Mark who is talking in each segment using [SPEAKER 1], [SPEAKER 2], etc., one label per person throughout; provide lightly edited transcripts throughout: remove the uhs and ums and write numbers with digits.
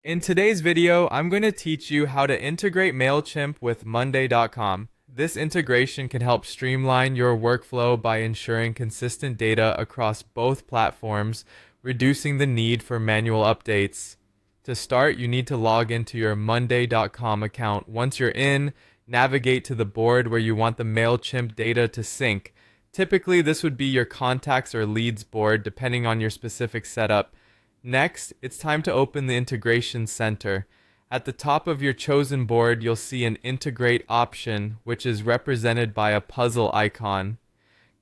[SPEAKER 1] In today's video, I'm going to teach you how to integrate Mailchimp with Monday.com. This integration can help streamline your workflow by ensuring consistent data across both platforms, reducing the need for manual updates. To start, you need to log into your Monday.com account. Once you're in, navigate to the board where you want the Mailchimp data to sync. Typically, this would be your contacts or leads board, depending on your specific setup. Next, it's time to open the Integration Center. At the top of your chosen board, you'll see an Integrate option, which is represented by a puzzle icon.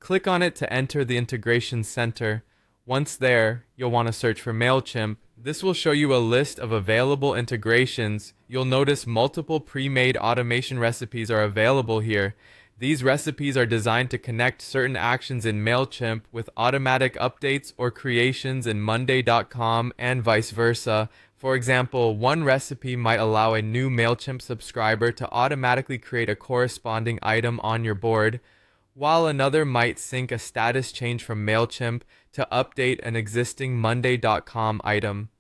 [SPEAKER 1] Click on it to enter the Integration Center. Once there, you'll want to search for Mailchimp. This will show you a list of available integrations. You'll notice multiple pre-made automation recipes are available here. These recipes are designed to connect certain actions in Mailchimp with automatic updates or creations in Monday.com and vice versa. For example, one recipe might allow a new Mailchimp subscriber to automatically create a corresponding item on your board, while another might sync a status change from Mailchimp to update an existing Monday.com item.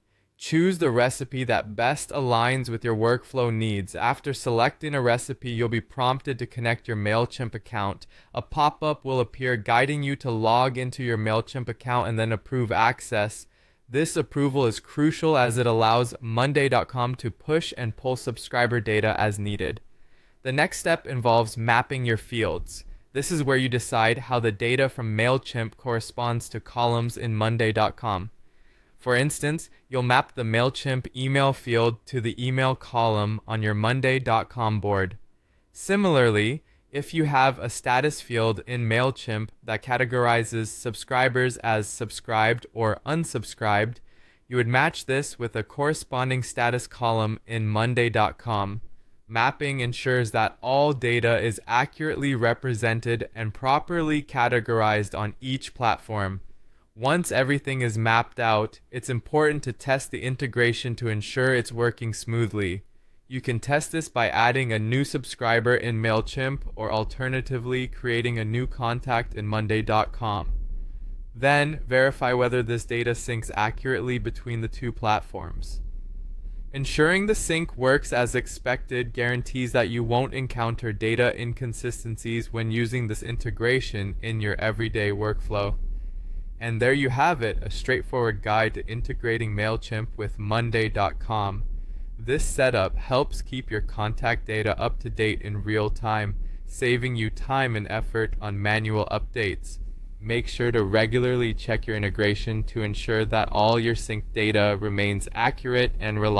[SPEAKER 1] Choose the recipe that best aligns with your workflow needs. After selecting a recipe, you'll be prompted to connect your Mailchimp account. A pop-up will appear guiding you to log into your Mailchimp account and then approve access. This approval is crucial as it allows Monday.com to push and pull subscriber data as needed. The next step involves mapping your fields. This is where you decide how the data from Mailchimp corresponds to columns in Monday.com. For instance, you'll map the Mailchimp email field to the email column on your Monday.com board. Similarly, if you have a status field in Mailchimp that categorizes subscribers as subscribed or unsubscribed, you would match this with a corresponding status column in Monday.com. Mapping ensures that all data is accurately represented and properly categorized on each platform. Once everything is mapped out, it's important to test the integration to ensure it's working smoothly. You can test this by adding a new subscriber in Mailchimp or alternatively creating a new contact in Monday.com. Then, verify whether this data syncs accurately between the two platforms. Ensuring the sync works as expected guarantees that you won't encounter data inconsistencies when using this integration in your everyday workflow. And there you have it, a straightforward guide to integrating Mailchimp with Monday.com. This setup helps keep your contact data up to date in real time, saving you time and effort on manual updates. Make sure to regularly check your integration to ensure that all your synced data remains accurate and reliable.